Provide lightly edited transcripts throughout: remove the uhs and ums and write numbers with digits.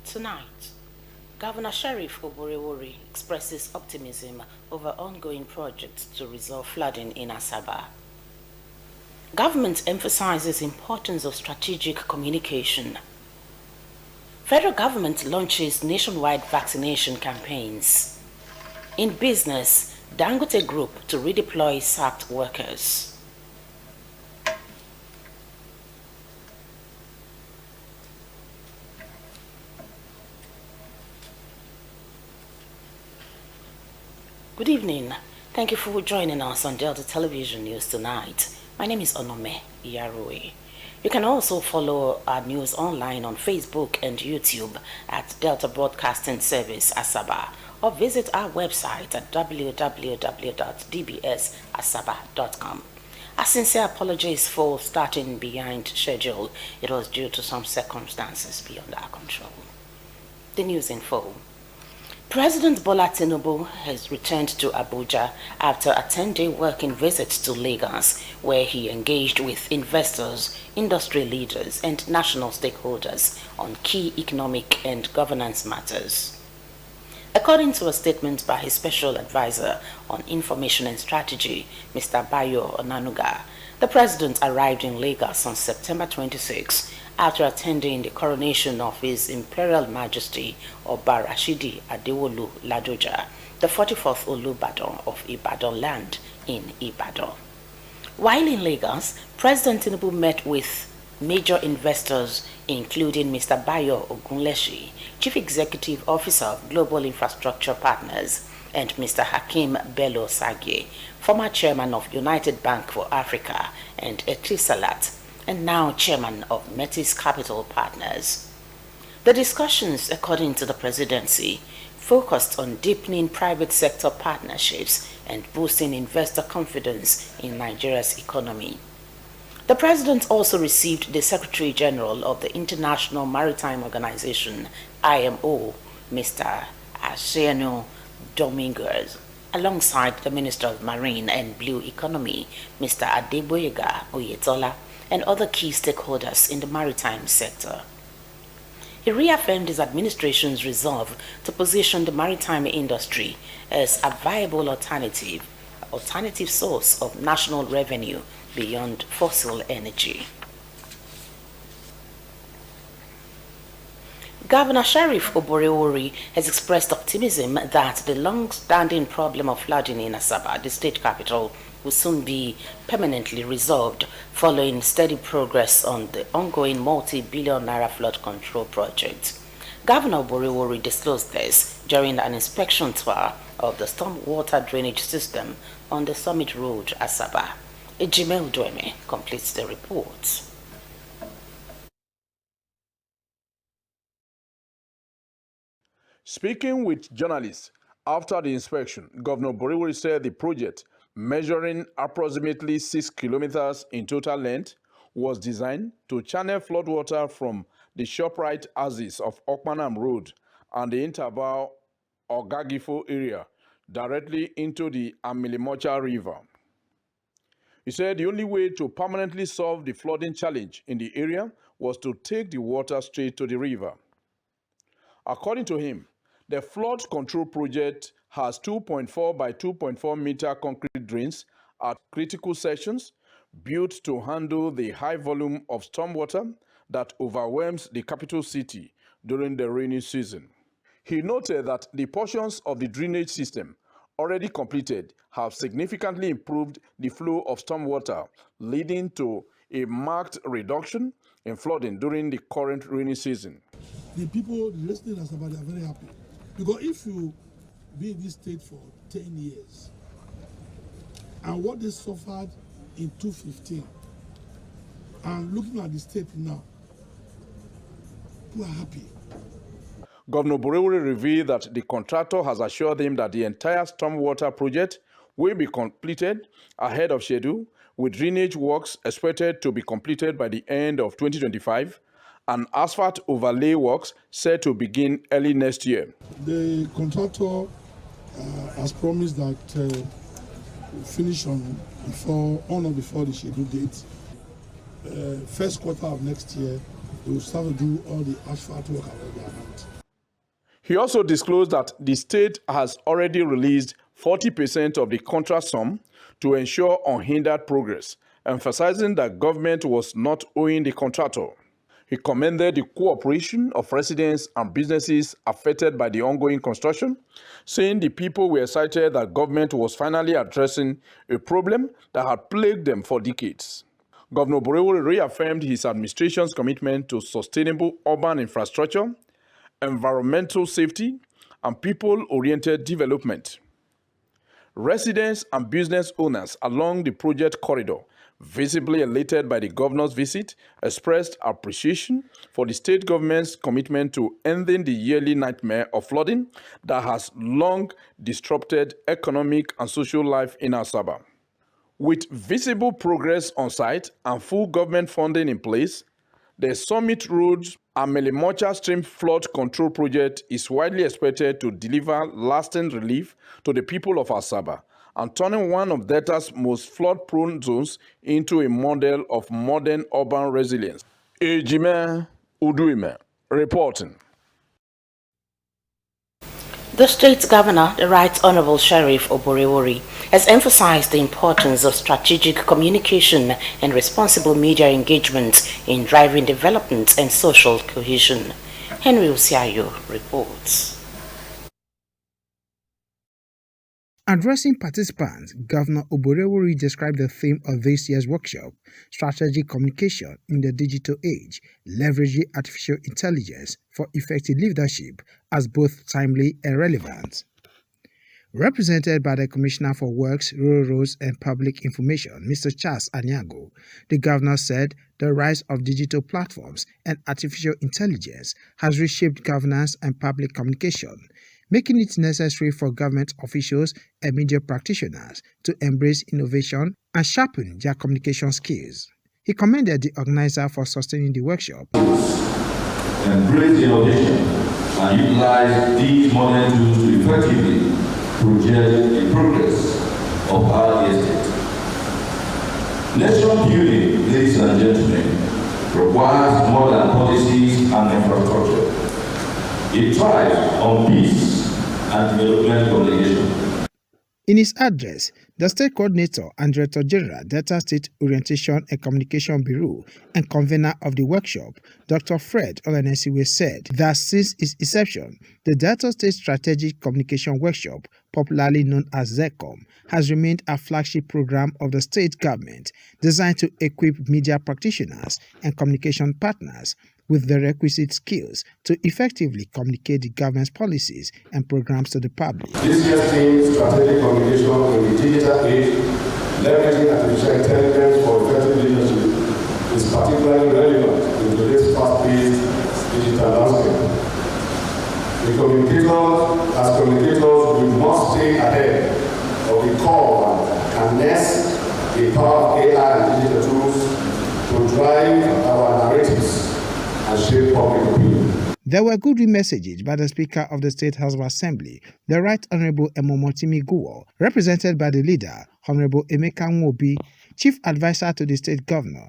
Tonight, Governor Sheriff Oborevwori expresses optimism over ongoing projects to resolve flooding in Asaba. Government emphasizes importance of strategic communication. Federal government launches nationwide vaccination campaigns. In business, Dangote Group to redeploy sacked workers. Good evening. Thank you for joining us on Delta Television News tonight. My name is Onome Iyaroe. You can also follow our news online on Facebook and YouTube at Delta Broadcasting Service Asaba, or visit our website at www.dbsasaba.com. A sincere apologies for starting behind schedule. It was due to some circumstances beyond our control. The news in full. President Bola Tinubu has returned to Abuja after a 10-day working visit to Lagos, where he engaged with investors, industry leaders, and national stakeholders on key economic and governance matters. According to a statement by his special advisor on information and strategy, Mr. Bayo Onanuga, the president arrived in Lagos on September 26 after attending the coronation of His Imperial Majesty Oba Rashidi Adewolu Ladoja, the 44th Olubadan of Ibadan land in Ibadan. While in Lagos, President Tinubu met with major investors including Mr. Bayo Ogunleshi, Chief Executive Officer of Global Infrastructure Partners, and Mr. Hakim Bello Sagie, former chairman of United Bank for Africa and Etisalat, and now chairman of Metis Capital Partners. The discussions, according to the presidency, focused on deepening private sector partnerships and boosting investor confidence in Nigeria's economy. The president also received the Secretary General of the International Maritime Organization, IMO, Mr. Asiano Dominguez, alongside the Minister of Marine and Blue Economy, Mr. Adeboyega Oyetola, and other key stakeholders in the maritime sector. He reaffirmed his administration's resolve to position the maritime industry as a viable alternative source of national revenue beyond fossil energy. Governor Sheriff Oborevwori has expressed optimism that the long-standing problem of flooding in Asaba, the state capital, will soon be permanently resolved following steady progress on the ongoing multi-billion naira flood control project. Governor Oborevwori disclosed this during an inspection tour of the stormwater drainage system on the Summit Road, Asaba. Ejime Udoeme completes the report. Speaking with journalists after the inspection, Governor Oborevwori said the project, measuring approximately 6 kilometers in total length, was designed to channel floodwater from the ShopRite axis of Okpanam Road and the interval Ogagifo area directly into the Amilimocha River. He said the only way to permanently solve the flooding challenge in the area was to take the water straight to the river. According to him, the flood control project has 2.4 by 2.4 meter concrete drains at critical sections built to handle the high volume of stormwater that overwhelms the capital city during the rainy season. He noted that the portions of the drainage system already completed have significantly improved the flow of stormwater, leading to a marked reduction in flooding during the current rainy season. The people, the residents of Asaba, are very happy. Because if you be in this state for 10 years, and what they suffered in 2015, and looking at the state now, people are happy. Governor Oborevwori revealed that the contractor has assured him that the entire stormwater project will be completed ahead of schedule, with drainage works expected to be completed by the end of 2025 and asphalt overlay works set to begin early next year. The contractor has promised that we'll finish on or before the scheduled date. First quarter of next year, we will start to do all the asphalt work around their hand. He also disclosed that the state has already released 40% of the contract sum to ensure unhindered progress, emphasizing that government was not owing the contractor. He commended the cooperation of residents and businesses affected by the ongoing construction, saying the people were excited that government was finally addressing a problem that had plagued them for decades. Governor Borewori reaffirmed his administration's commitment to sustainable urban infrastructure, environmental safety, and people-oriented development. Residents and business owners along the project corridor, visibly elated by the governor's visit, expressed appreciation for the state government's commitment to ending the yearly nightmare of flooding that has long disrupted economic and social life in Asaba. With visible progress on site and full government funding in place, the Summit Road and Melimocha Stream Flood Control Project is widely expected to deliver lasting relief to the people of Asaba and turning one of Delta's most flood-prone zones into a model of modern urban resilience. Ejime Uduime reporting. The state's governor, the Right Honorable Sheriff Oborewori, has emphasized the importance of strategic communication and responsible media engagement in driving development and social cohesion. Henry Usiayo reports. Addressing participants, Governor Oborewori described the theme of this year's workshop, Strategic Communication in the Digital Age, Leveraging Artificial Intelligence for Effective Leadership, as both timely and relevant. Represented by the Commissioner for Works, Rural Roads and Public Information, Mr. Charles Anyago, the governor said the rise of digital platforms and artificial intelligence has reshaped governance and public communication, making it necessary for government officials and media practitioners to embrace innovation and sharpen their communication skills. He commended the organizer for sustaining the workshop. Embrace innovation and utilize these modern tools to effectively project the progress of our estate. Nation building, ladies and gentlemen, requires more than policies and infrastructure. It thrives on peace and development communication. In his address, the State Coordinator and Director General, Delta State Orientation and Communication Bureau, and convener of the workshop, Dr. Fred Olanesiwe, said that since its inception, the Delta State Strategic Communication Workshop, popularly known as ZECOM, has remained a flagship program of the state government designed to equip media practitioners and communication partners with the requisite skills to effectively communicate the government's policies and programs to the public. This year's theme, Strategic Communication in the Digital Age, Leveraging Artificial Intelligence for Effective Leadership, is particularly relevant in today's fast-paced digital landscape. As communicators, we must stay ahead of the curve and harness the power of AI and digital tools to drive our narratives and shape public opinion. There were good messages by the Speaker of the State House of Assembly, the Right Honorable Emomotimi Guo, represented by the leader, Honorable Emeka Nwobi, Chief Advisor to the State Governor,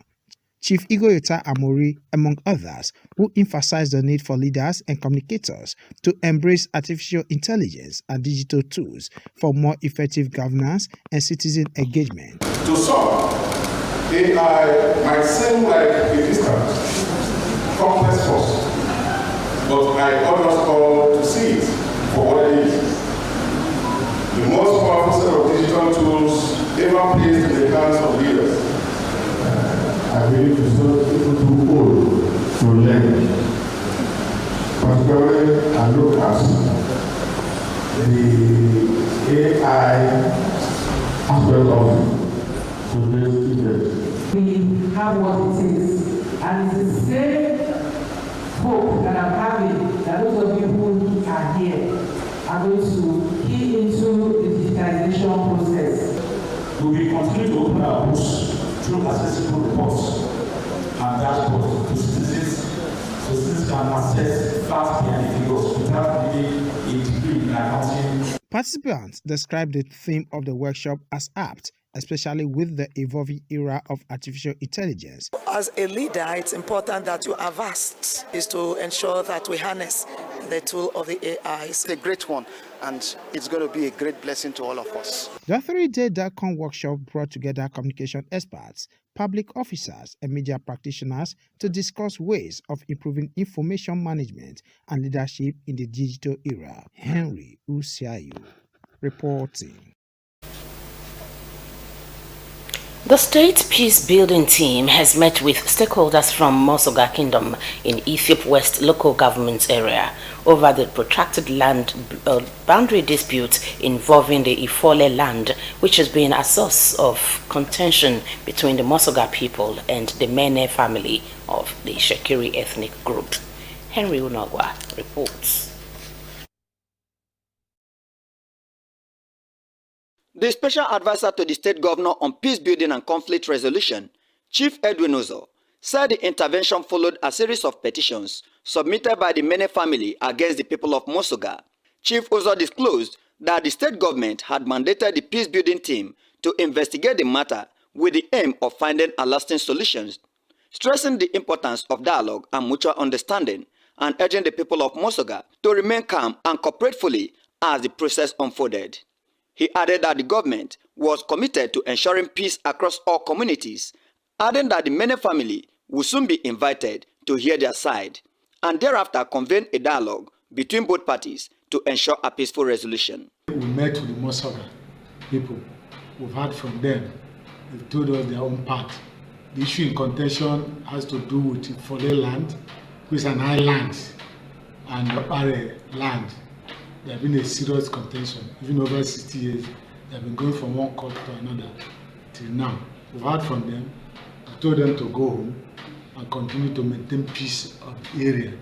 Chief Igoyota Amori, among others, who emphasized the need for leaders and communicators to embrace artificial intelligence and digital tools for more effective governance and citizen engagement. To some, AI might seem like a distant, complex force, but I urge us all to see it for what it is. The most powerful set of digital tools ever placed in the hands of leaders. I believe it's not people too old to learn. Particularly, I look at the AI aspect of today's event. We have what it is, and it's the same hope that I'm having that those of you who are here are going to key into the digitization process. We will continue to open our books through accessible reports and dashboards to citizens, so citizens can access fast and figures without needing a degree in accounting. Participants described the theme of the workshop as apt, especially with the evolving era of artificial intelligence. As a leader, it's important that you are vast, is to ensure that we harness the tool of the AI. It's a great one, and it's going to be a great blessing to all of us. The 3-day DACON workshop brought together communication experts, public officers, and media practitioners to discuss ways of improving information management and leadership in the digital era. Henry Usiayu reporting. The state peace-building team has met with stakeholders from Mosoga Kingdom in Ethiopia West local government area over the protracted land boundary dispute involving the Ifole land, which has been a source of contention between the Mosoga people and the Mene family of the Shekiri ethnic group. Henry Unogwa reports. The Special Advisor to the State Governor on Peace Building and Conflict Resolution, Chief Edwin Uzo, said the intervention followed a series of petitions submitted by the Mene family against the people of Mosoga. Chief Uzo disclosed that the state government had mandated the peace building team to investigate the matter with the aim of finding a lasting solution, stressing the importance of dialogue and mutual understanding, and urging the people of Mosoga to remain calm and cooperate fully as the process unfolded. He added that the government was committed to ensuring peace across all communities, adding that the Mene family will soon be invited to hear their side, and thereafter convene a dialogue between both parties to ensure a peaceful resolution. We met with the Mosoga people. We've heard from them. They've told us their own part. The issue in contention has to do with Ifole land, which is an island, and the Bare land. There have been a serious contention. Even over 60 years, they have been going from one court to another till now. We've heard from them. We told them to go home and continue to maintain peace of the area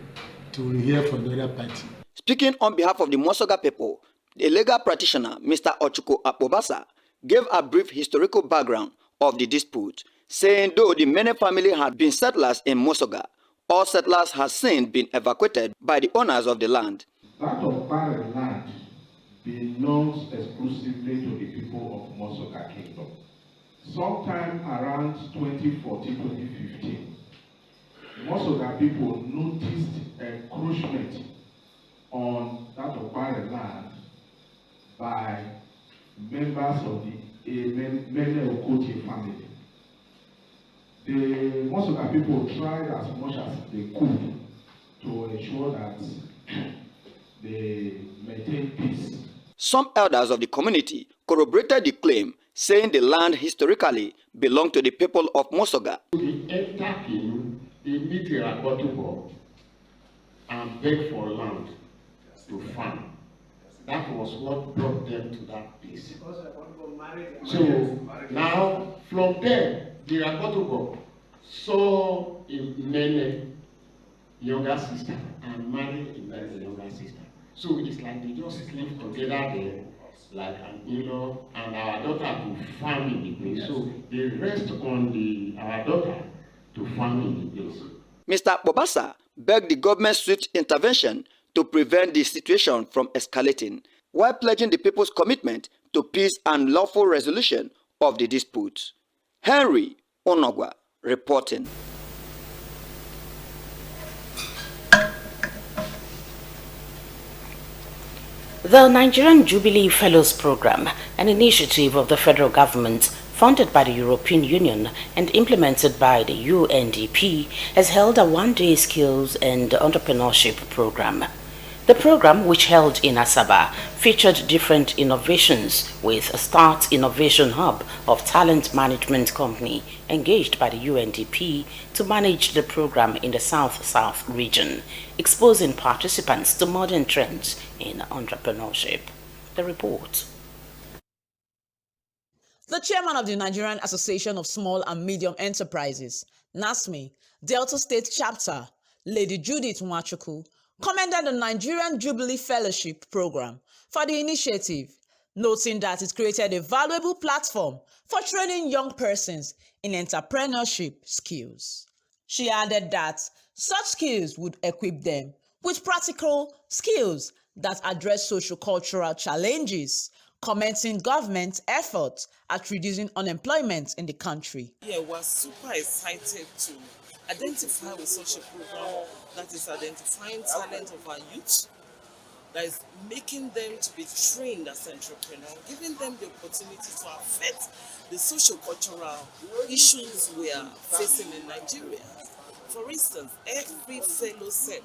till we hear from the other party. Speaking on behalf of the Mosoga people, the legal practitioner, Mr. Ochuko Akpobasa, gave a brief historical background of the dispute, saying though the Mene family had been settlers in Mosoga, all settlers have since been evacuated by the owners of the land. That of Bare land belongs exclusively to the people of Mosoga Kingdom. Sometime around 2014-2015, Mosoga people noticed encroachment on that of Bare land by members of the Mene Okotie family. The Mosoga people tried as much as they could to ensure that they maintain peace. Some elders of the community corroborated the claim, saying the land historically belonged to the people of Mosoga. They enter in, they meet a Rakotubo and beg for land to farm. That was what brought them to that place. So now, from there, the Rakotubo saw a Mene younger sister and married a Mene younger sister. So it's like they just live together there, like an in-law, and our daughter to farm in the place. So they rest on our daughter to farm in the place. Mr. Bobasa begged the government's swift intervention to prevent the situation from escalating, while pledging the people's commitment to peace and lawful resolution of the dispute. Henry Onogwa reporting. The Nigerian Jubilee Fellows Program, an initiative of the federal government funded by the European Union and implemented by the UNDP, has held a one-day skills and entrepreneurship program. The program, which held in Asaba, featured different innovations with a Start Innovation Hub of talent management company engaged by the UNDP to manage the program in the South-South region, exposing participants to modern trends in entrepreneurship. The report. The chairman of the Nigerian Association of Small and Medium Enterprises, NASME, Delta State Chapter, Lady Judith Nwachukwu, commended the Nigerian Jubilee Fellowship Program for the initiative, noting that it created a valuable platform for training young persons in entrepreneurship skills. She added that such skills would equip them with practical skills that address socio-cultural challenges, commenting government efforts at reducing unemployment in the country. Yeah, we're super excited to identify with such a program that is identifying talent of our youth, that is making them to be trained as entrepreneurs, giving them the opportunity to affect the socio-cultural issues we are facing in Nigeria. For instance, every fellow sent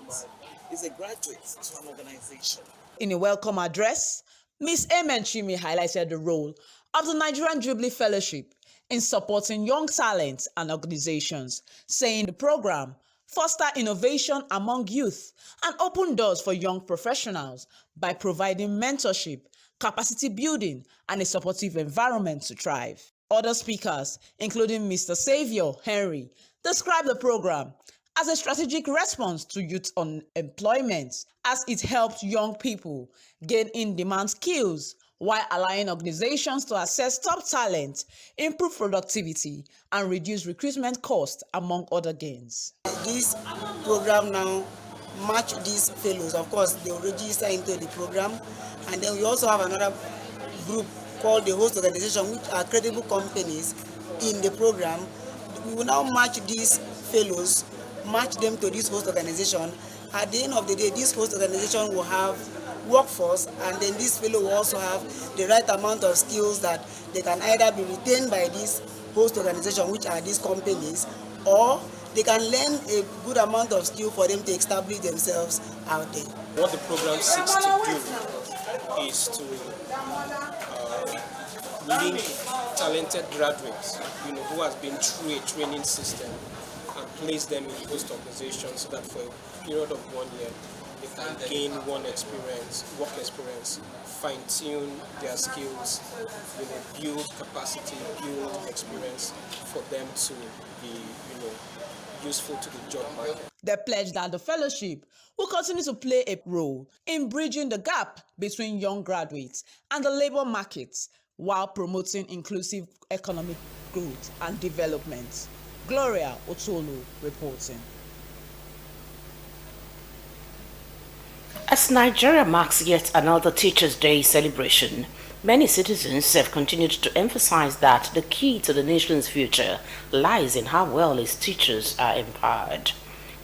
is a graduate to an organization. In a welcome address, Ms. Amen Chimi highlighted the role of the Nigerian Jubilee Fellowship in supporting young talents and organizations, saying the program foster innovation among youth and open doors for young professionals by providing mentorship, capacity building, and a supportive environment to thrive. Other speakers, including Mr. Xavier Henry, described the program as a strategic response to youth unemployment, as it helped young people gain in-demand skills while allowing organizations to access top talent, improve productivity, and reduce recruitment costs, among other gains. This program now match these fellows. Of course, they already signed into the program, and then we also have another group called the host organization, which are credible companies in the program. We will now match these fellows, match them to this host organization. At the end of the day, this host organization will have workforce, and then this fellow will also have the right amount of skills that they can either be retained by this host organization, which are these companies, or they can learn a good amount of skill for them to establish themselves out there. What the program seeks to do is to link talented graduates, who has been through a training system, and place them in host organizations so that for a period of 1 year, they can gain work experience, fine-tune their skills, build capacity, build experience for them to be, useful to the job market. They pledged that the fellowship will continue to play a role in bridging the gap between young graduates and the labor markets while promoting inclusive economic growth and development. Gloria Otolo reporting. As Nigeria marks yet another Teachers' Day celebration, many citizens have continued to emphasize that the key to the nation's future lies in how well its teachers are empowered.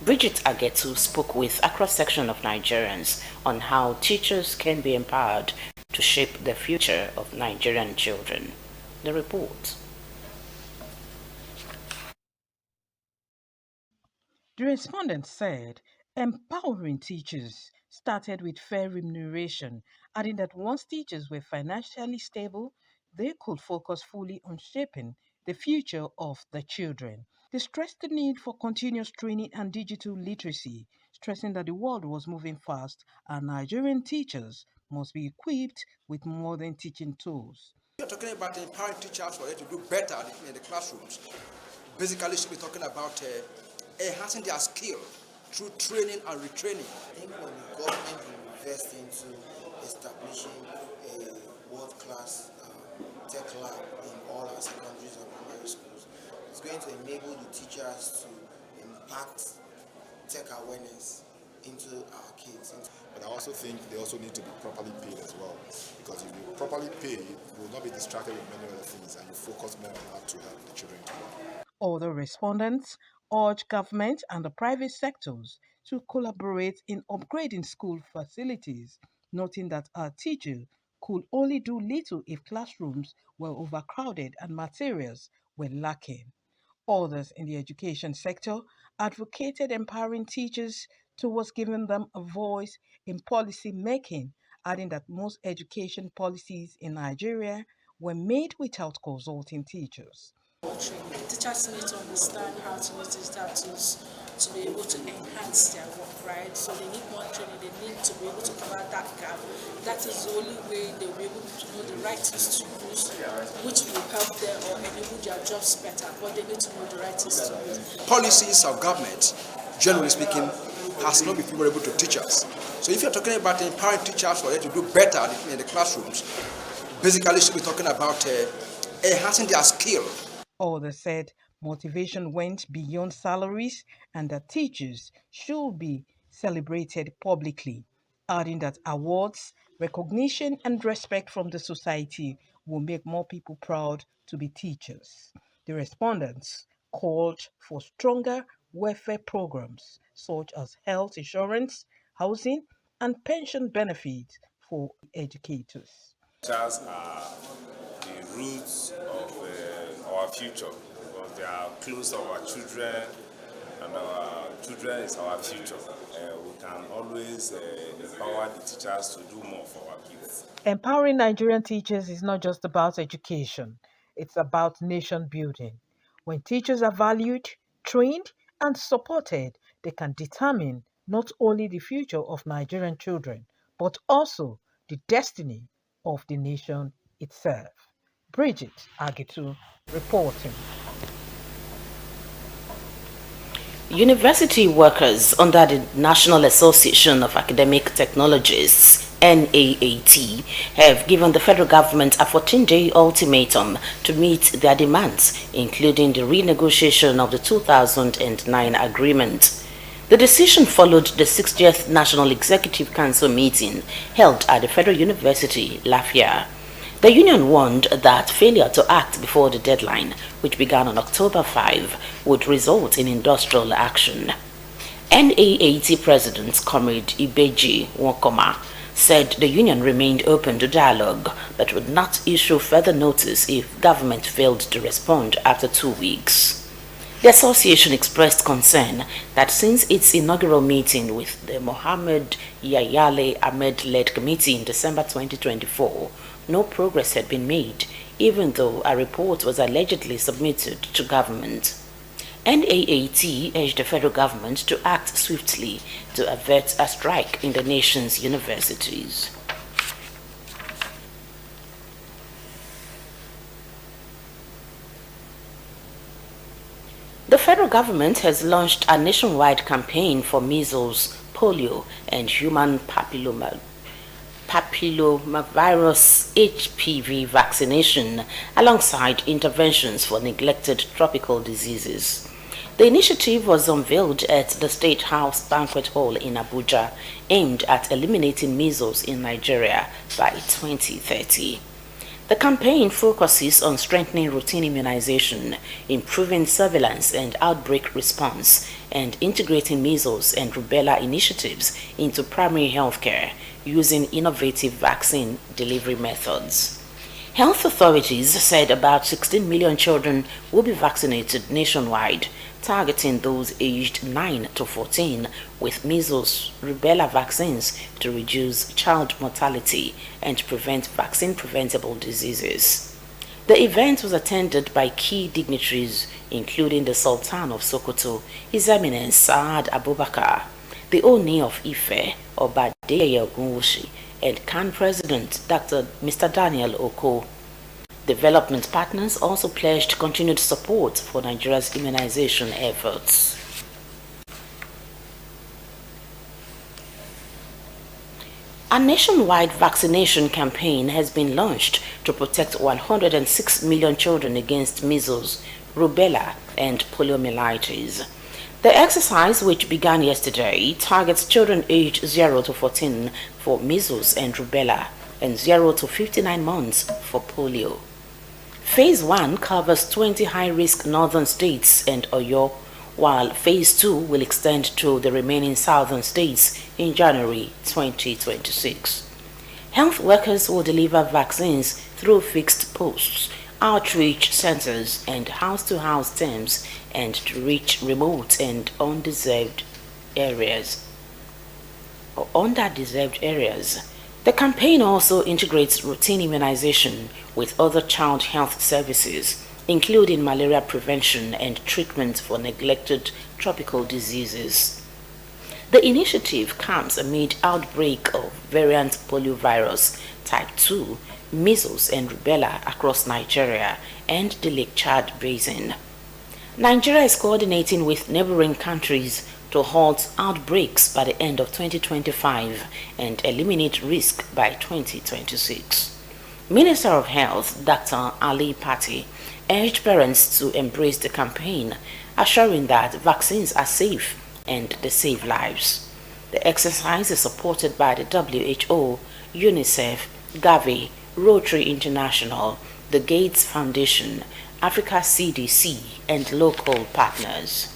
Bridget Agetu spoke with a cross-section of Nigerians on how teachers can be empowered to shape the future of Nigerian children. The report. The respondent said empowering teachers started with fair remuneration, adding that once teachers were financially stable, they could focus fully on shaping the future of the children. They stressed the need for continuous training and digital literacy, stressing that the world was moving fast and Nigerian teachers must be equipped with modern teaching tools. We are talking about empowering teachers for them to do better in the classrooms. Basically, should be talking about enhancing their skill through training and retraining. I think when the government invests into establishing a world-class tech lab in all our secondaries and primary schools, it's going to enable the teachers to impact tech awareness into our kids. But I also think they also need to be properly paid as well, because if you properly pay, you will not be distracted with many other things and you focus more on how to help the children to learn. Other respondents urge government and the private sectors to collaborate in upgrading school facilities, noting that our teachers could only do little if classrooms were overcrowded and materials were lacking. Others in the education sector advocated empowering teachers towards giving them a voice in policy making, adding that most education policies in Nigeria were made without consulting teachers. Teachers need to understand how to use digital tools to be able to enhance their work, right? So they need more training, they need to be able to cover that gap. That is the only way they'll be able to know the right tools to use, which will help them or enable their jobs better, but they need to know the right tools to use. Policies of government, generally speaking, has not been favorable to teachers. So if you're talking about empowering teachers for them to do better in the classrooms, basically should be talking about enhancing their skill. Others said motivation went beyond salaries and that teachers should be celebrated publicly, adding that awards, recognition and respect from the society will make more people proud to be teachers. The respondents called for stronger welfare programs such as health insurance, housing, and pension benefits for educators. Teachers are the roots of our future because they are close to our children, and our children is our future. We can always empower the teachers to do more for our kids. Empowering Nigerian teachers is not just about education, it's about nation building. When teachers are valued, trained, and supported, they can determine not only the future of Nigerian children, but also the destiny of the nation itself. Bridget Agitu reporting. University workers under the National Association of Academic Technologists, NAAT, have given the federal government a 14-day ultimatum to meet their demands, including the renegotiation of the 2009 agreement. The decision followed the 60th National Executive Council meeting held at the Federal University, Lafayette. The union warned that failure to act before the deadline, which began on October 5, would result in industrial action. NAAT President Comrade Ibeji Nwokoma said the union remained open to dialogue but would not issue further notice if government failed to respond after 2 weeks. The association expressed concern that since its inaugural meeting with the Mohammed Yayale Ahmed-led committee in December 2024, no progress had been made, even though a report was allegedly submitted to government. NAAT urged the federal government to act swiftly to avert a strike in the nation's universities. The federal government has launched a nationwide campaign for measles, polio, and human papillomavirus HPV vaccination alongside interventions for neglected tropical diseases. The initiative was unveiled at the State House Banquet Hall in Abuja, aimed at eliminating measles in Nigeria by 2030. The campaign focuses on strengthening routine immunization, improving surveillance and outbreak response, and integrating measles and rubella initiatives into primary health care using innovative vaccine delivery methods. Health authorities said about 16 million children will be vaccinated nationwide, targeting those aged 9 to 14 with measles, rubella vaccines to reduce child mortality and prevent vaccine-preventable diseases. The event was attended by key dignitaries, including the Sultan of Sokoto, His Eminence Saad Abubakar, the Oni of Ife, Obadeye Ogunwusi, and CAN President Dr. Mr. Daniel Oko. Development partners also pledged continued support for Nigeria's immunization efforts. A nationwide vaccination campaign has been launched to protect 106 million children against measles, rubella, and poliomyelitis. The exercise, which began yesterday, targets children aged 0 to 14 for measles and rubella and 0 to 59 months for polio. Phase 1 covers 20 high-risk northern states and Oyo, while Phase 2 will extend to the remaining southern states in January 2026. Health workers will deliver vaccines through fixed posts, outreach centers, and house-to-house teams, and to reach remote and underdeserved areas. The campaign also integrates routine immunization with other child health services, including malaria prevention and treatment for neglected tropical diseases. The initiative comes amid outbreak of variant poliovirus type 2, measles and rubella across Nigeria and the Lake Chad Basin. Nigeria is coordinating with neighboring countries to halt outbreaks by the end of 2025 and eliminate risk by 2026. Minister of Health Dr. Ali Pati urged parents to embrace the campaign, assuring that vaccines are safe and they save lives. The exercise is supported by the WHO, UNICEF, Gavi, Rotary International, the Gates Foundation, Africa CDC, and local partners.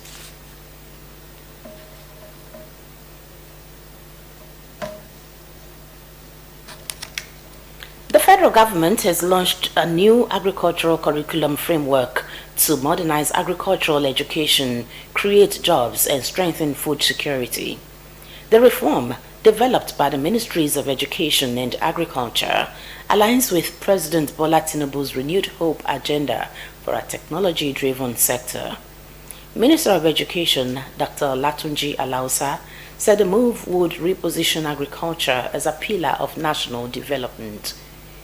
federal government has launched a new agricultural curriculum framework to modernize agricultural education, create jobs, and strengthen food security. The reform, developed by the Ministries of Education and Agriculture, aligns with President Bola Tinubu's renewed hope agenda for a technology-driven sector. Minister of Education, Dr. Latunji Alausa, said the move would reposition agriculture as a pillar of national development.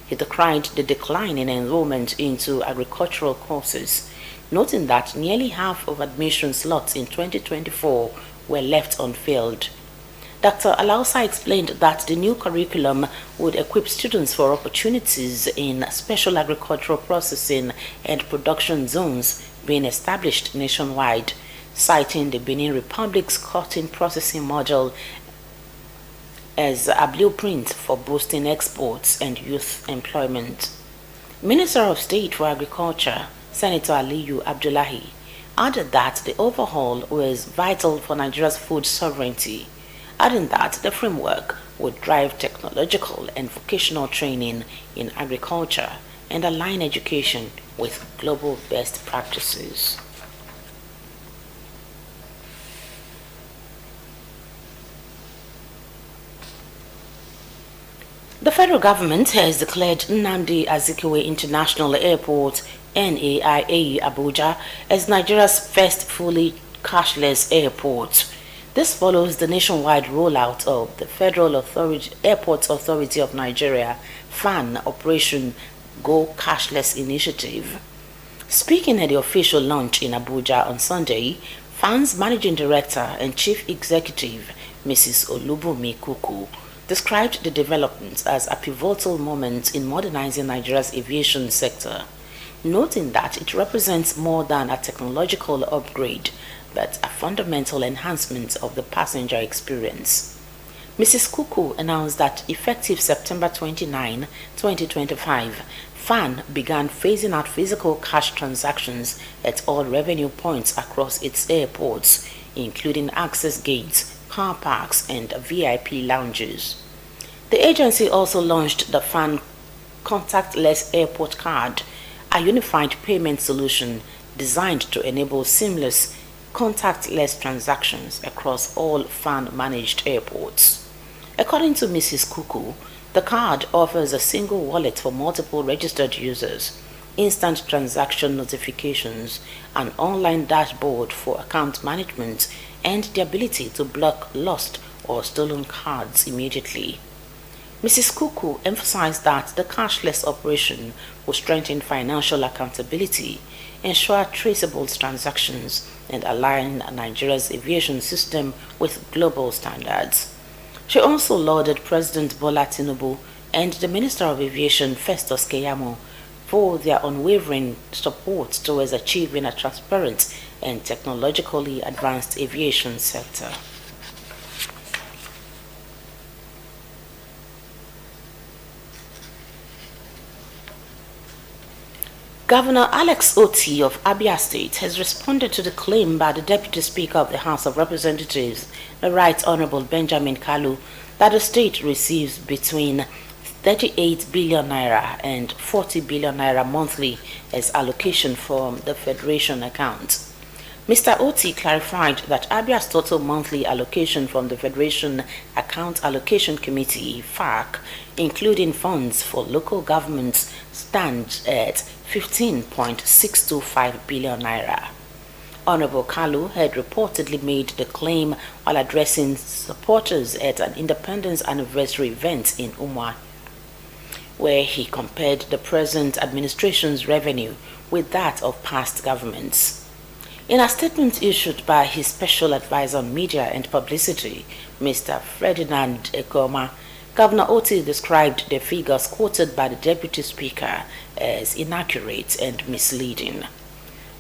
He decried the decline in enrollment into agricultural courses, noting that nearly half of admission slots in 2024 were left unfilled. Dr. Alausa explained that the new curriculum would equip students for opportunities in special agricultural processing and production zones being established nationwide, citing the Benin Republic's cotton processing model as a blueprint for boosting exports and youth employment. Minister of State for Agriculture, Senator Aliyu Abdullahi, added that the overhaul was vital for Nigeria's food sovereignty, adding that the framework would drive technological and vocational training in agriculture and align education with global best practices. The federal government has declared Nnamdi Azikiwe International Airport, NAIA Abuja, as Nigeria's first fully cashless airport. This follows the nationwide rollout of the Federal Airports Authority of Nigeria, FAN, Operation Go Cashless Initiative. Speaking at the official launch in Abuja on Sunday, FAN's Managing Director and Chief Executive, Mrs. Olubunmi Kuku, described the developments as a pivotal moment in modernizing Nigeria's aviation sector, noting that it represents more than a technological upgrade, but a fundamental enhancement of the passenger experience. Mrs. Kuku announced that effective September 29, 2025, FAN began phasing out physical cash transactions at all revenue points across its airports, including access gates, car parks, and VIP lounges. The agency also launched the FAN Contactless Airport Card, a unified payment solution designed to enable seamless contactless transactions across all FAN-managed airports. According to Mrs. Kuku, the card offers a single wallet for multiple registered users, instant transaction notifications, an online dashboard for account management, and the ability to block lost or stolen cards immediately. Mrs. Kuku emphasized that the cashless operation will strengthen financial accountability, ensure traceable transactions, and align Nigeria's aviation system with global standards. She also lauded President Bola Tinubu and the Minister of Aviation Festus Keyamo for their unwavering support towards achieving a transparent and technologically advanced aviation sector. Governor Alex Otti of Abia State has responded to the claim by the Deputy Speaker of the House of Representatives, the Right Honorable Benjamin Kalu, that the state receives between 38 billion naira and 40 billion naira monthly as allocation from the Federation account. Mr. Otti clarified that Abia's total monthly allocation from the Federation Account Allocation Committee, FAC, including funds for local governments, stands at 15.625 billion naira. Honorable Kalu had reportedly made the claim while addressing supporters at an Independence Anniversary event in Umwa, where he compared the present administration's revenue with that of past governments. In a statement issued by his Special Advisor on Media and Publicity, Mr. Ferdinand Ekoma, Governor Otti described the figures quoted by the Deputy Speaker as inaccurate and misleading.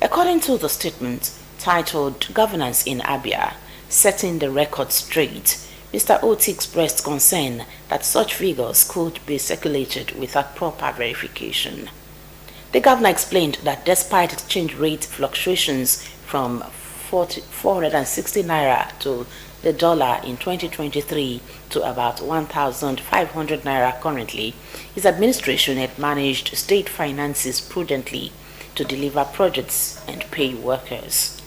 According to the statement titled Governance in Abia, Setting the Record Straight, Mr. Otti expressed concern that such figures could be circulated without proper verification. The governor explained that despite exchange rate fluctuations from 460 naira to the dollar in 2023 to about 1,500 naira currently, his administration had managed state finances prudently to deliver projects and pay workers.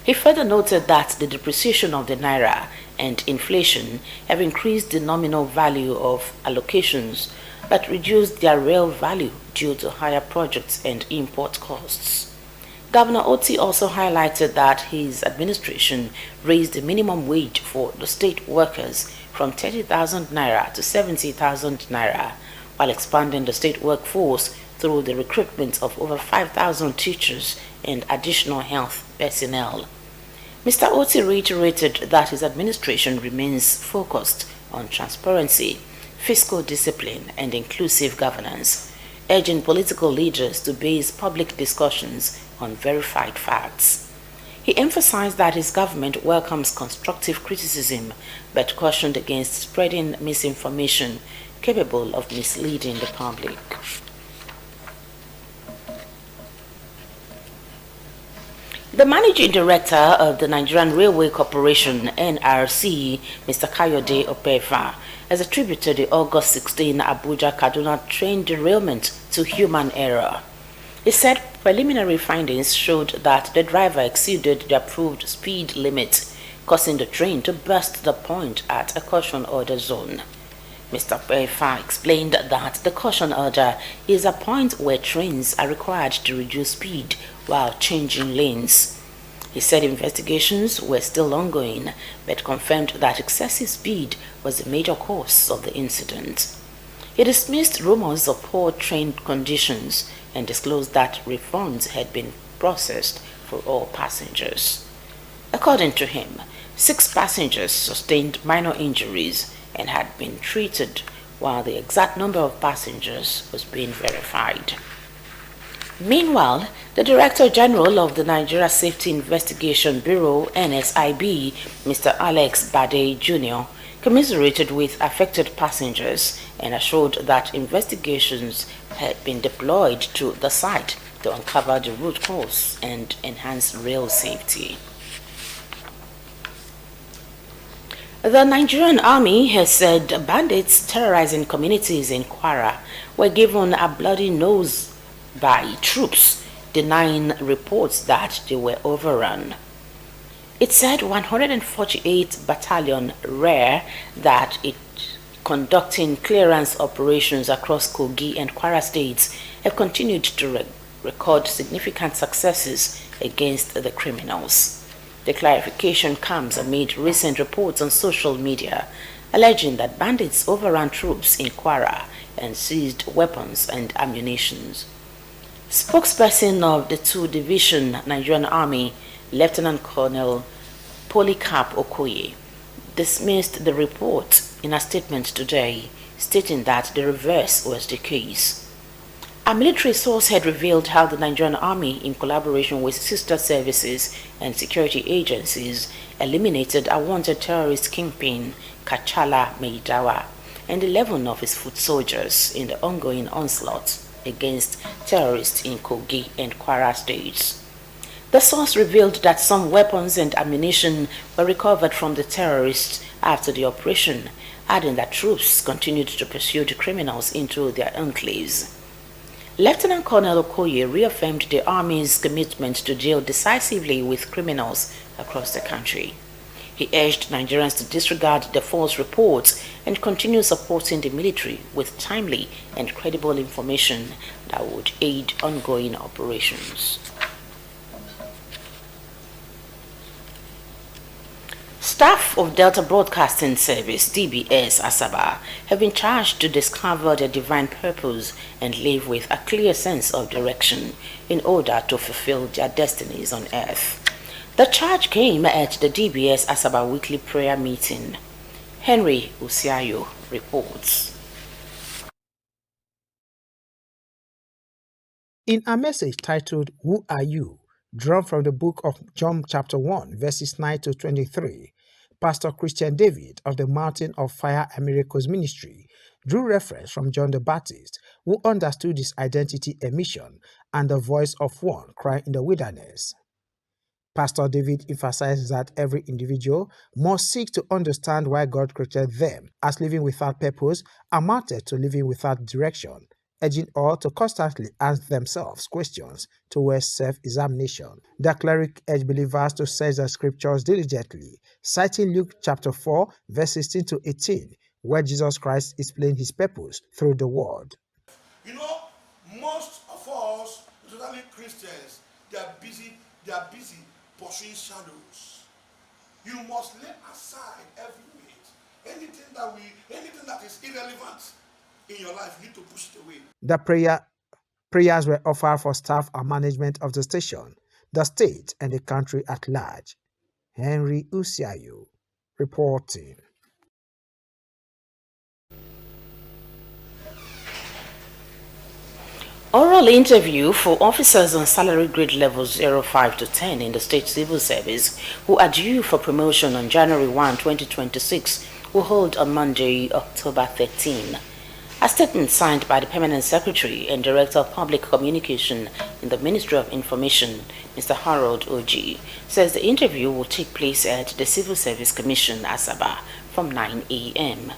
He further noted that the depreciation of the naira and inflation have increased the nominal value of allocations but reduced their real value due to higher projects and import costs. Governor Oti also highlighted that his administration raised the minimum wage for the state workers from 30,000 naira to 70,000 naira, while expanding the state workforce through the recruitment of over 5,000 teachers and additional health personnel. Mr. Oti reiterated that his administration remains focused on transparency, fiscal discipline, and inclusive governance, urging political leaders to base public discussions on verified facts. He emphasized that his government welcomes constructive criticism but cautioned against spreading misinformation capable of misleading the public. The managing director of the Nigerian Railway Corporation, NRC, Mr. Kayode Opefa, has attributed the August 16 Abuja-Kaduna train derailment to human error. He said preliminary findings showed that the driver exceeded the approved speed limit, causing the train to burst the point at a caution order zone. Mr. Opefa explained that the caution order is a point where trains are required to reduce speed while changing lanes. He said investigations were still ongoing, but confirmed that excessive speed was the major cause of the incident. He dismissed rumors of poor train conditions and disclosed that refunds had been processed for all passengers. According to him, 6 passengers sustained minor injuries and had been treated, while the exact number of passengers was being verified. Meanwhile, the Director General of the Nigeria Safety Investigation Bureau, NSIB, Mr. Alex Bade Jr., commiserated with affected passengers and assured that investigations had been deployed to the site to uncover the root cause and enhance rail safety. The Nigerian Army has said bandits terrorizing communities in Kwara were given a bloody nose by troops, denying reports that they were overrun. It said 148 Battalion RARE that it conducting clearance operations across Kogi and Kwara states have continued to record significant successes against the criminals. The clarification comes amid recent reports on social media alleging that bandits overran troops in Kwara and seized weapons and ammunition. Spokesperson of the 2 Division Nigerian Army, Lieutenant Colonel Polycarp Okoye, dismissed the report in a statement today, stating that the reverse was the case. A military source had revealed how the Nigerian Army, in collaboration with sister services and security agencies, eliminated a wanted terrorist kingpin, Kachala Meidawa, and 11 of his foot soldiers in the ongoing onslaught against terrorists in Kogi and Kwara states. The source revealed that some weapons and ammunition were recovered from the terrorists after the operation, adding that troops continued to pursue the criminals into their enclaves. Lieutenant Colonel Okoye reaffirmed the Army's commitment to deal decisively with criminals across the country. He urged Nigerians to disregard the false reports and continue supporting the military with timely and credible information that would aid ongoing operations. Staff of Delta Broadcasting Service, DBS Asaba, have been charged to discover their divine purpose and live with a clear sense of direction in order to fulfill their destinies on earth. The charge came at the DBS Asaba weekly prayer meeting. Henry Usiayo reports. In a message titled, "Who Are You?", drawn from the book of John chapter 1, verses 9 to 23, Pastor Christian David of the Mountain of Fire and Miracles Ministry drew reference from John the Baptist, who understood his identity and mission, and the voice of one crying in the wilderness, Pastor David emphasized that every individual must seek to understand why God created them, as living without purpose amounted to living without direction, urging all to constantly ask themselves questions towards self-examination. The cleric urged believers to search the scriptures diligently, citing Luke chapter 4, verse 16 to 18, where Jesus Christ explained his purpose through the word. You know, most of us, totally Christians, they are busy pursuing shadows. You must lay aside every weight. Anything that is irrelevant in your life, you need to push it away. The prayers were offered for staff and management of the station, the state, and the country at large. Henry Usiayu reporting. Oral interview for officers on salary grade levels 05 to 10 in the state civil service who are due for promotion on January 1, 2026 will hold on Monday, October 13. A statement signed by the Permanent Secretary and Director of Public Communication in the Ministry of Information, Mr. Harold Oji, says the interview will take place at the Civil Service Commission, Asaba, from 9 a.m.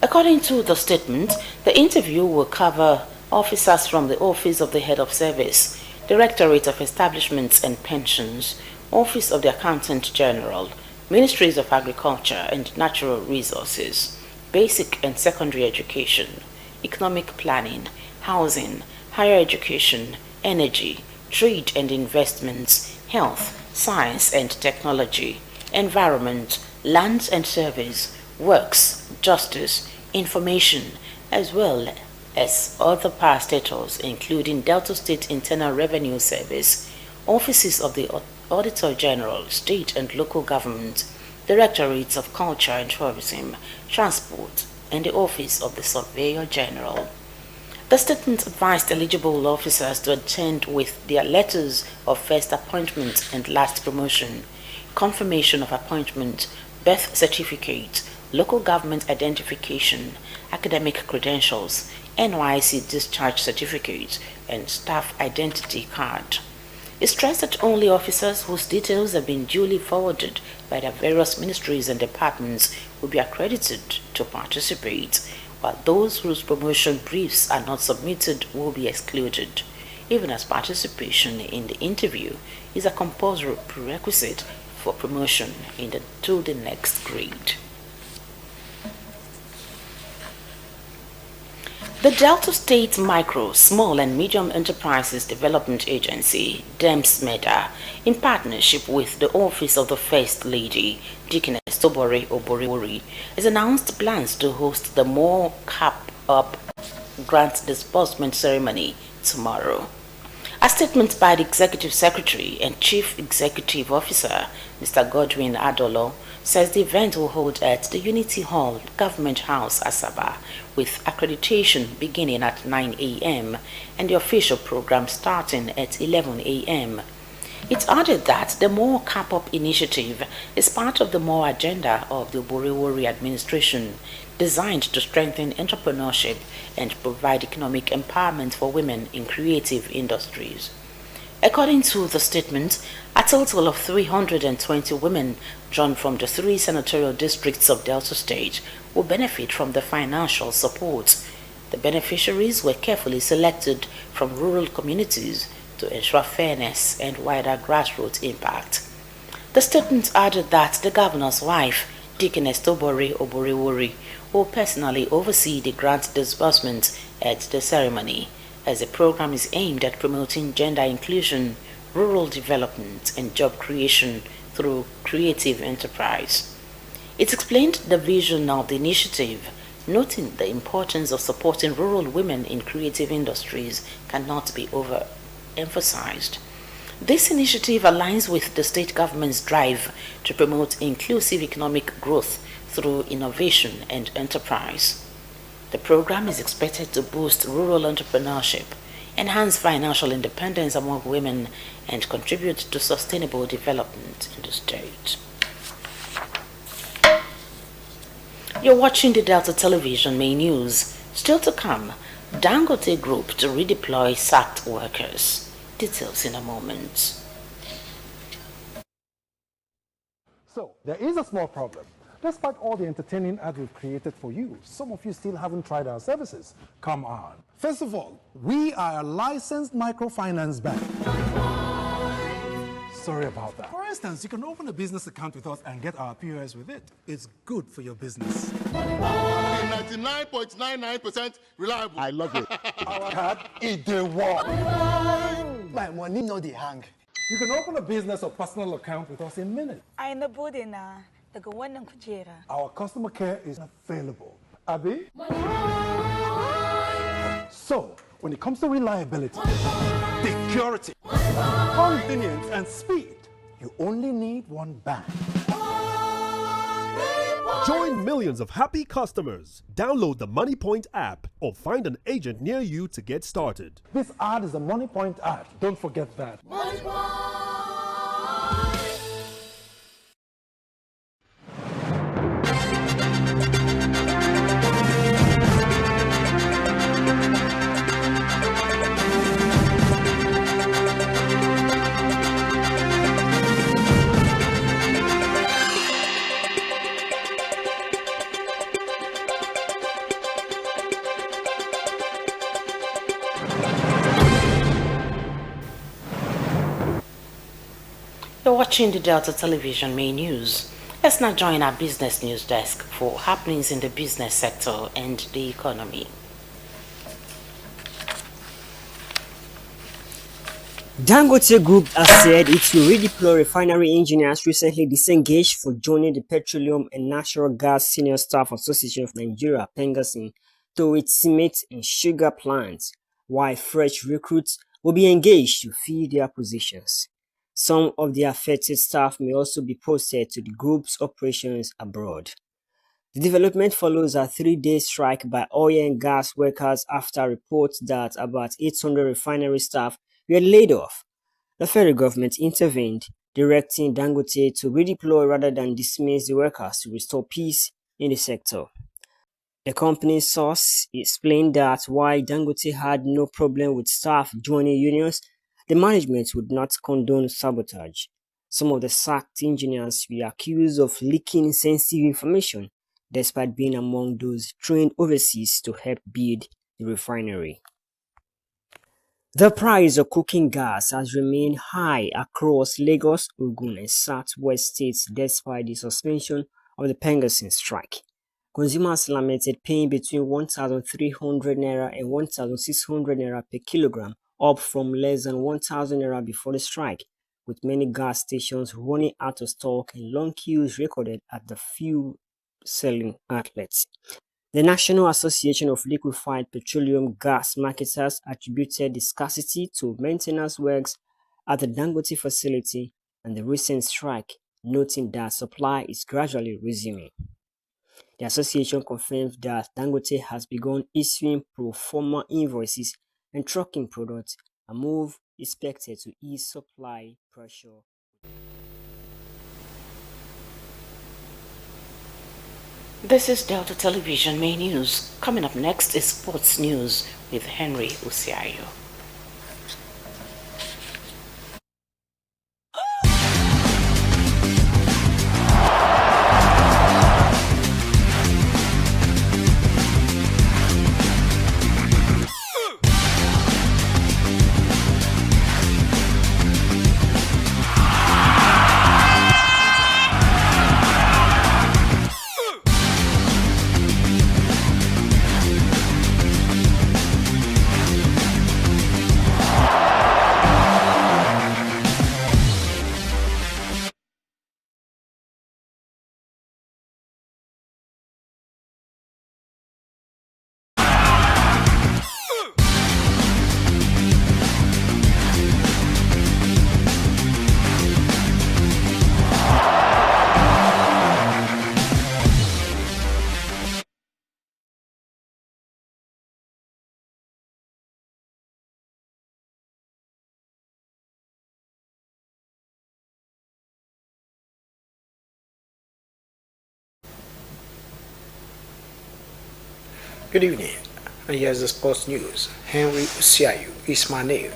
According to the statement, the interview will cover officers from the Office of the Head of Service, Directorate of Establishments and Pensions, Office of the Accountant General, Ministries of Agriculture and Natural Resources, Basic and Secondary Education, Economic Planning, Housing, Higher Education, Energy, Trade and Investments, Health, Science and Technology, Environment, Lands and Service, Works, Justice, Information, as well as other parastatals including Delta State Internal Revenue Service, offices of the Auditor General, state and local government, Directorates of Culture and Tourism, Transport, and the Office of the Surveyor General. The statement advised eligible officers to attend with their letters of first appointment and last promotion, confirmation of appointment, birth certificate, local government identification, academic credentials, NYC discharge certificate, and staff identity card. It stressed that only officers whose details have been duly forwarded by their various ministries and departments will be accredited to participate, while those whose promotion briefs are not submitted will be excluded, even as participation in the interview is a compulsory prerequisite for promotion to the next grade. The Delta State Micro, Small and Medium Enterprises Development Agency, DEMSMEDA, in partnership with the Office of the First Lady, Deaconess Tobore Oborewori, has announced plans to host the More Cap Up Grant Disbursement Ceremony tomorrow. A statement by the Executive Secretary and Chief Executive Officer, Mr. Godwin Adolo, says the event will hold at the Unity Hall, Government House, Asaba, with accreditation beginning at 9 a.m. and the official program starting at 11 a.m. It added that the More Cap Up initiative is part of the More agenda of the Oborewori administration, designed to strengthen entrepreneurship and provide economic empowerment for women in creative industries. According to the statement, a total of 320 women drawn from the 3 senatorial districts of Delta State will benefit from the financial support. The beneficiaries were carefully selected from rural communities to ensure fairness and wider grassroots impact. The statement added that the governor's wife, Deaconess Tobore Oborewori, will personally oversee the grant disbursement at the ceremony, as the program is aimed at promoting gender inclusion, rural development, and job creation through creative enterprise. It explained the vision of the initiative, noting the importance of supporting rural women in creative industries cannot be overemphasized. This initiative aligns with the state government's drive to promote inclusive economic growth through innovation and enterprise. The program is expected to boost rural entrepreneurship, enhance financial independence among women, and contribute to sustainable development in the state. You're watching the Delta Television main news. Still to come, Dangote Group to redeploy sacked workers. Details in a moment. So, there is a small problem. Despite all the entertaining ads we've created for you, some of you still haven't tried our services. Come on. First of all, we are a licensed microfinance bank. Sorry about that. For instance, you can open a business account with us and get our POS with it. It's good for your business. 99.99% reliable. I love it. Our card, it dey work. My money no dey hang. You can open a business or personal account with us in minutes. Ai na bude na daga wannan kujera. Our customer care is available. Abby? So, when it comes to reliability, security, convenience, and speed, you only need one bank. Join millions of happy customers. Download the MoneyPoint app or find an agent near you to get started. This ad is a MoneyPoint ad. Don't forget that. You're watching the Delta Television main news. Let's now join our business news desk for happenings in the business sector and the economy. Dangote Group has said it will redeploy refinery engineers recently disengaged for joining the Petroleum and Natural Gas Senior Staff Association of Nigeria, PENGASIN, to its cement and sugar plants, while fresh recruits will be engaged to fill their positions. Some of the affected staff may also be posted to the group's operations abroad. The development follows a 3-day strike by oil and gas workers after reports that about 800 refinery staff were laid off. The federal government intervened, directing Dangote to redeploy rather than dismiss the workers to restore peace in the sector. The company's source explained that while Dangote had no problem with staff joining unions, the management would not condone sabotage. Some of the sacked engineers were accused of leaking sensitive information, despite being among those trained overseas to help build the refinery. The price of cooking gas has remained high across Lagos, Ogun, and Southwest states despite the suspension of the PENGASIN strike. Consumers lamented paying between 1,300 naira and 1,600 naira per kilogram, up from less than 1,000 naira before the strike, with many gas stations running out of stock and long queues recorded at the fuel selling outlets. The National Association of Liquefied Petroleum Gas Marketers attributed the scarcity to maintenance works at the Dangote facility and the recent strike, noting that supply is gradually resuming. The association confirmed that Dangote has begun issuing pro forma invoices and trucking products, a move expected to ease supply pressure. This is Delta Television main news. Coming up next is sports news with Henry Usiayo. Good evening, and here's the sports news. Henry Usiayu is my name.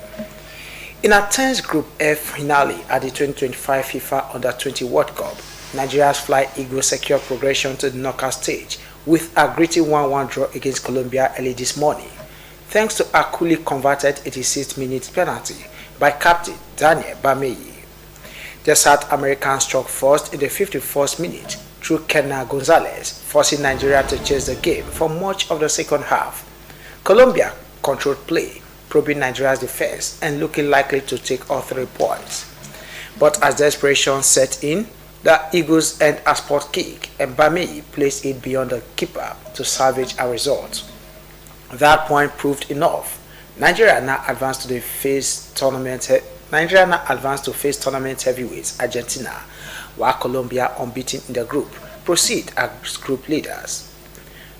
In our 10th Group F finale at the 2025 FIFA Under-20 World Cup, Nigeria's Fly Eagles secured progression to the knockout stage with a gritty 1-1 draw against Colombia early this morning, thanks to a coolly converted 86th-minute penalty by captain Daniel Bameyi. The South Americans struck first in the 51st minute through Kenna Gonzalez, forcing Nigeria to chase the game for much of the second half. Colombia controlled play, probing Nigeria's defense and looking likely to take all 3 points. But as desperation set in, the Eagles earned a spot kick and Bameyi placed it beyond the keeper to salvage a result. That point proved enough. Nigeria now advanced to face tournament heavyweights Argentina, while Colombia, unbeaten in the group, proceed as group leaders.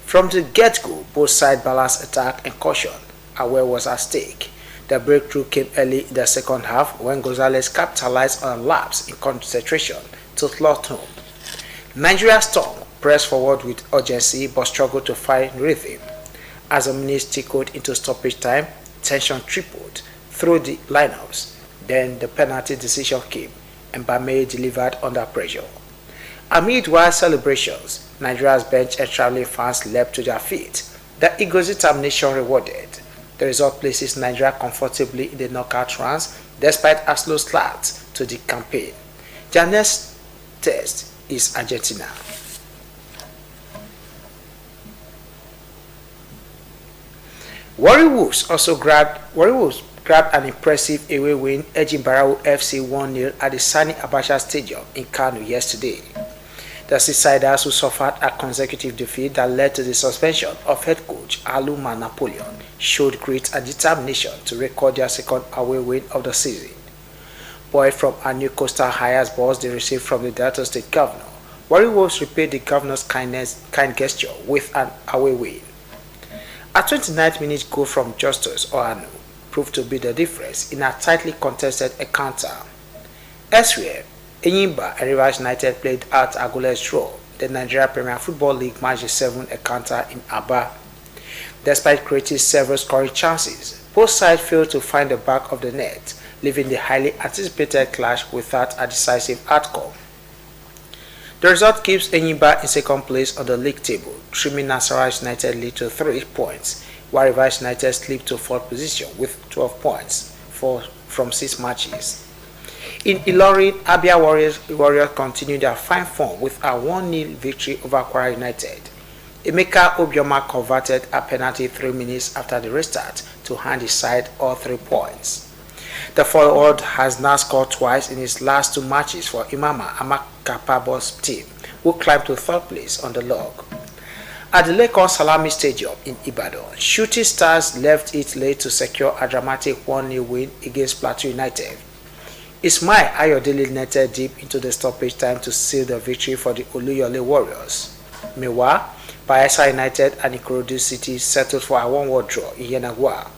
From the get-go, both sides balanced attack and caution. Aware was at stake. The breakthrough came early in the second half when Gonzalez capitalized on a lapse in concentration to slot home. Nigeria's Storm pressed forward with urgency but struggled to find rhythm. As the minutes tickled into stoppage time, tension tripled through the lineups. Then the penalty decision came and Bameyi delivered under pressure. Amid wild celebrations, Nigeria's bench and traveling fans leapt to their feet. The Eagles' determination rewarded. The result places Nigeria comfortably in the knockout rounds despite a slow start to the campaign. Their next test is Argentina. Warri Wolves grabbed an impressive away win, edging Barrow FC 1-0 at the Sani Abacha Stadium in Kano yesterday. The Seasiders, who suffered a consecutive defeat that led to the suspension of head coach Aluma Napoleon, showed great determination to record their second away win of the season. Buoyed from a new coastal hires balls they received from the Delta State Governor, Warri Wolves repaid the governor's kind gesture with an away win. A 29th minute goal from Justus Oanu proved to be the difference in a tightly contested encounter. Elsewhere, Enyimba and Rivers United played out a goalless draw, the Nigeria Premier Football League Match 7 encounter in Aba. Despite creating several scoring chances, both sides failed to find the back of the net, leaving the highly anticipated clash without a decisive outcome. The result keeps Enyimba in second place on the league table, trimming Nasarawa United lead to 3 points, while Rivers United slipped to 4th position with 12 points from 6 matches. In Ilorin, Abia Warriors continued their fine form with a 1-0 victory over Kwara United. Emeka Obioma converted a penalty 3 minutes after the restart to hand his side all 3 points. The forward has now scored twice in his last 2 matches for Imama Amakapabo's team, who climbed to 3rd place on the log. At the Lekon Salami Stadium in Ibadan, Shooting Stars left it late to secure a dramatic 1-0 win against Plateau United. Ismail Ayodele netted deep into the stoppage time to seal the victory for the Oluyole Warriors. Meanwhile, Bayelsa United and Ikorodu City settled for a 1-1 draw in Yenagoa.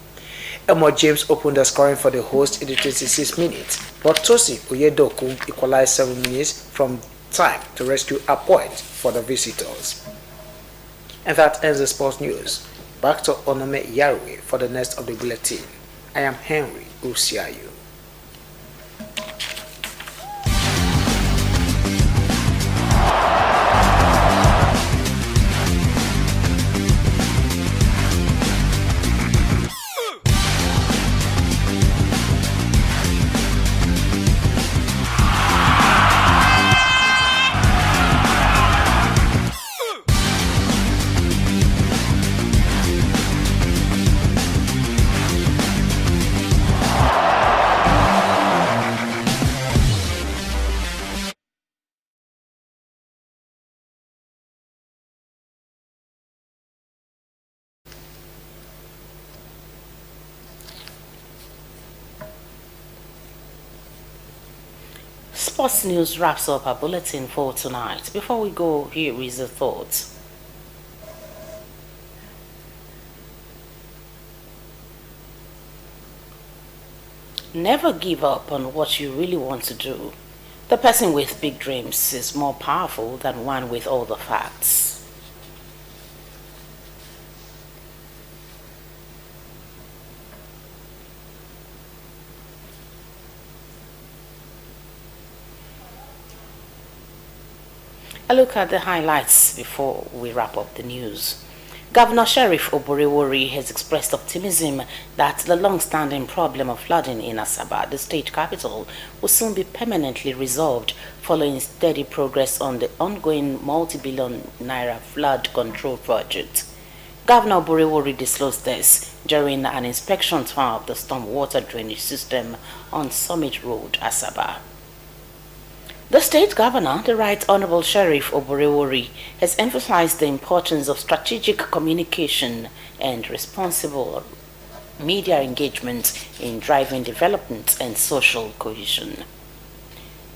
Elmo James opened the scoring for the host in the 26th minute, but Tosin Oyedokun equalized 7 minutes from time to rescue a point for the visitors. And that ends the sports news. Back to Onome Yarwe for the next of the bulletin. I am Henry Usiayu. Sports News wraps up our bulletin for tonight. Before we go, here is the thought. Never give up on what you really want to do. The person with big dreams is more powerful than one with all the facts. A look at the highlights before we wrap up the news. Governor Sheriff Oborevwori has expressed optimism that the long-standing problem of flooding in Asaba, the state capital, will soon be permanently resolved following steady progress on the ongoing multi-billion naira flood control project. Governor Oborevwori disclosed this during an inspection tour of the stormwater drainage system on Summit Road, Asaba. The state governor, the Right Honorable Sheriff Oborevwori, has emphasized the importance of strategic communication and responsible media engagement in driving development and social cohesion.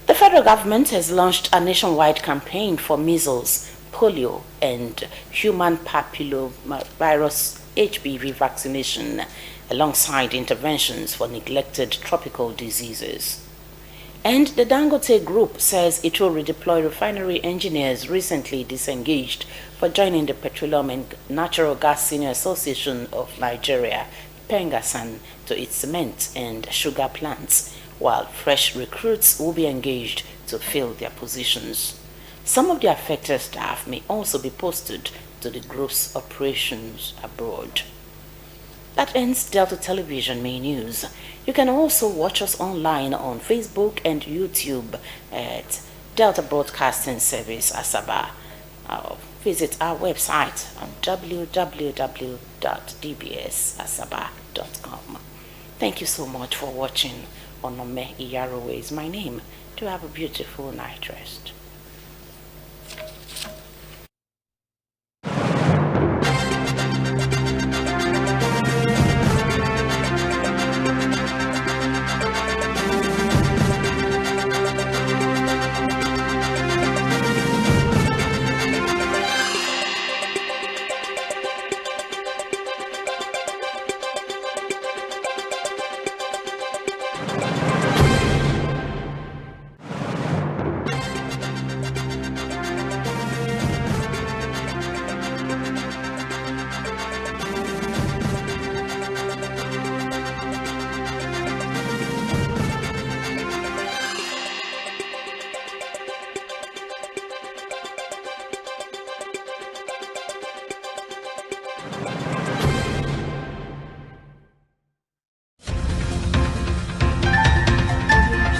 The federal government has launched a nationwide campaign for measles, polio, and human papillomavirus HPV vaccination, alongside interventions for neglected tropical diseases. And the Dangote Group says it will redeploy refinery engineers recently disengaged for joining the Petroleum and Natural Gas Senior Association of Nigeria, PENGASAN, to its cement and sugar plants, while fresh recruits will be engaged to fill their positions. Some of the affected staff may also be posted to the group's operations abroad. That ends Delta Television Main News. You can also watch us online on Facebook and YouTube at Delta Broadcasting Service Asaba. Visit our website on www.dbsasaba.com. Thank you so much for watching. Onome Iyarowe is my name. Do have a beautiful night rest.